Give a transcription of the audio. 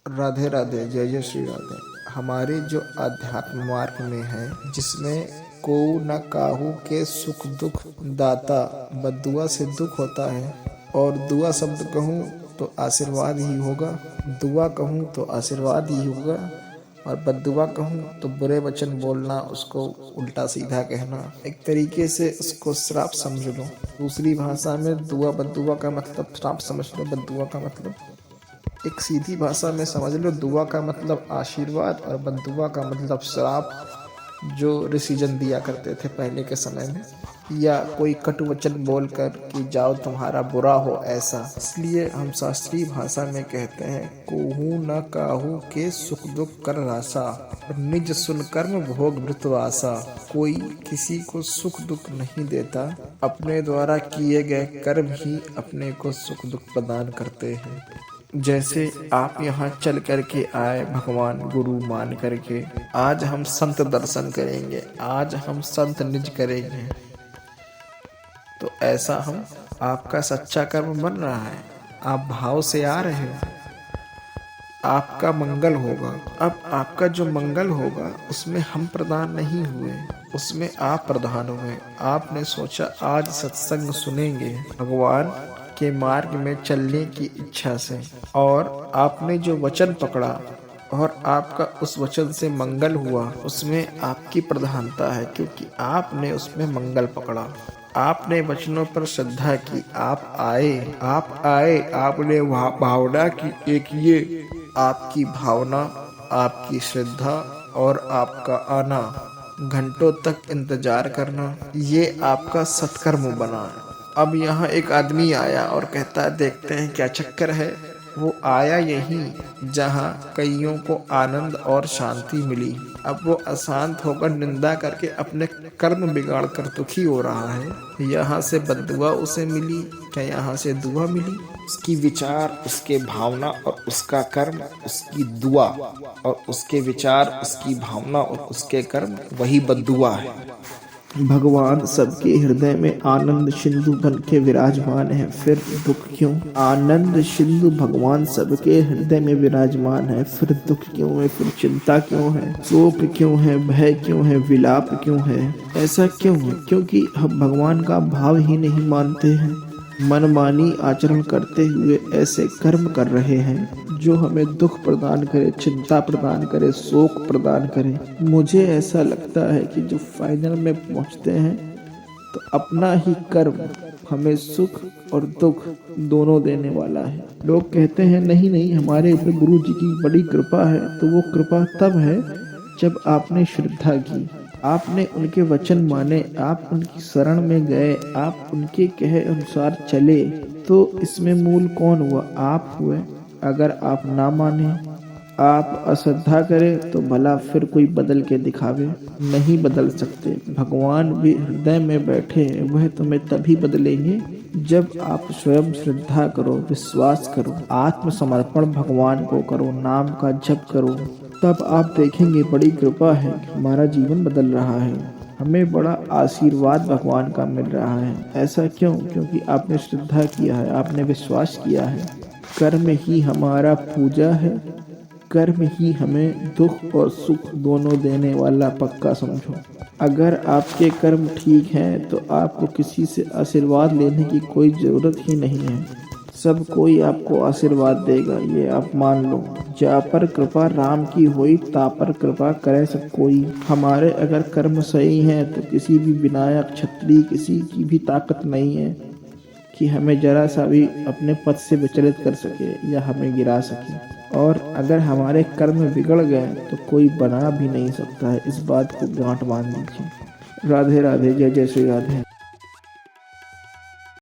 राधे राधे, जय जय श्री राधे। हमारे जो आध्यात्म मार्ग में है, जिसमें को न काहू के सुख दुख दाता, बद्दुआ से दुख होता है। और दुआ शब्द कहूँ तो आशीर्वाद ही होगा, दुआ कहूँ तो आशीर्वाद ही होगा, और बद्दुआ कहूँ तो बुरे वचन बोलना, उसको उल्टा सीधा कहना, एक तरीके से उसको श्राप समझ लो। दूसरी भाषा में दुआ बद्दुआ का मतलब श्राप समझ लो, बद्दुआ का मतलब एक सीधी भाषा में समझ लो, दुआ का मतलब आशीर्वाद और बद्दुआ का मतलब श्राप, जो ऋषिजन दिया करते थे पहले के समय में, या कोई कटु वचन बोलकर कि जाओ तुम्हारा बुरा हो, ऐसा। इसलिए हम शास्त्रीय भाषा में कहते हैं, कोहू न काहू के सुख दुख कर रासा, निज सुन कर्म भोग मृतवासा। कोई किसी को सुख दुख नहीं देता, अपने द्वारा किए गए कर्म ही अपने को सुख दुख प्रदान करते हैं। जैसे आप यहाँ चल करके आए भगवान गुरु मान करके, आज हम संत दर्शन करेंगे, आज हम संत निज करेंगे, तो ऐसा हम आपका सच्चा कर्म बन रहा है, आप भाव से आ रहे हो, आपका मंगल होगा। अब आपका जो मंगल होगा उसमें हम प्रधान नहीं हुए, उसमें आप प्रधान हुए। आपने सोचा आज सत्संग सुनेंगे भगवान के मार्ग में चलने की इच्छा से, और आपने जो वचन पकड़ा और आपका उस वचन से मंगल हुआ, उसमें आपकी प्रधानता है, क्योंकि आपने उसमें मंगल पकड़ा, आपने वचनों पर श्रद्धा की, आप आए, आपने भावना की। एक ये आपकी भावना, आपकी श्रद्धा और आपका आना, घंटों तक इंतजार करना, ये आपका सत्कर्म बना। अब यहाँ एक आदमी आया और कहता है देखते हैं क्या चक्कर है। वो आया यहीं जहाँ कईयों को आनंद और शांति मिली। अब वो अशांत होकर निंदा करके अपने कर्म बिगाड़ कर दुखी हो रहा है। यहाँ से बद्दुआ उसे मिली, क्या यहाँ से दुआ मिली? उसकी विचार, उसके भावना और उसका कर्म, उसकी दुआ और उसके विचार, उसकी भावना और उसके कर्म, वही बद्दुआ है। भगवान सबके हृदय में आनंद सिंधु बन के विराजमान है, फिर दुख क्यों? आनंद सिंधु भगवान सबके हृदय में विराजमान है, फिर दुख क्यों है? फिर चिंता क्यों है? शोक क्यों है? भय क्यों है? विलाप क्यों है? ऐसा क्यों है? क्योंकि हम भगवान का भाव ही नहीं मानते हैं, मनमानी आचरण करते हुए ऐसे कर्म कर रहे हैं जो हमें दुख प्रदान करे, चिंता प्रदान करे, शोक प्रदान करे। मुझे ऐसा लगता है कि जो फाइनल में पहुंचते हैं तो अपना ही कर्म हमें सुख और दुख दोनों देने वाला है। लोग कहते हैं नहीं हमारे ऊपर गुरु जी की बड़ी कृपा है, तो वो कृपा तब है जब आपने श्रद्धा की, आपने उनके वचन माने, आप उनकी शरण में गए, आप उनके कहे अनुसार चले, तो इसमें मूल कौन हुआ? आप हुए। अगर आप ना माने, आप अश्रद्धा करें, तो भला फिर कोई बदल के दिखावे, नहीं बदल सकते। भगवान भी हृदय में बैठे हैं, वह तुम्हें तभी बदलेंगे जब आप स्वयं श्रद्धा करो, विश्वास करो, आत्मसमर्पण भगवान को करो, नाम का जप करो, तब आप देखेंगे बड़ी कृपा है, हमारा जीवन बदल रहा है, हमें बड़ा आशीर्वाद भगवान का मिल रहा है। ऐसा क्यों? क्योंकि आपने श्रद्धा किया है, आपने विश्वास किया है। कर्म ही हमारा पूजा है, कर्म ही हमें दुख और सुख दोनों देने वाला, पक्का समझो। अगर आपके कर्म ठीक हैं तो आपको किसी से आशीर्वाद लेने की कोई ज़रूरत ही नहीं है, सब कोई आपको आशीर्वाद देगा, ये आप मान लो। जा पर कृपा राम की होई, ता पर कृपा करे सब कोई। हमारे अगर कर्म सही हैं तो किसी भी विनायक क्षत्रिय, किसी की भी ताकत नहीं है कि हमें जरा सा भी अपने पथ से विचलित कर सके या हमें गिरा सके। और अगर हमारे कर्म बिगड़ गए तो कोई बना भी नहीं सकता है, इस बात को गांठ बांध लीजिए। राधे राधे, जय जय श्री राधे।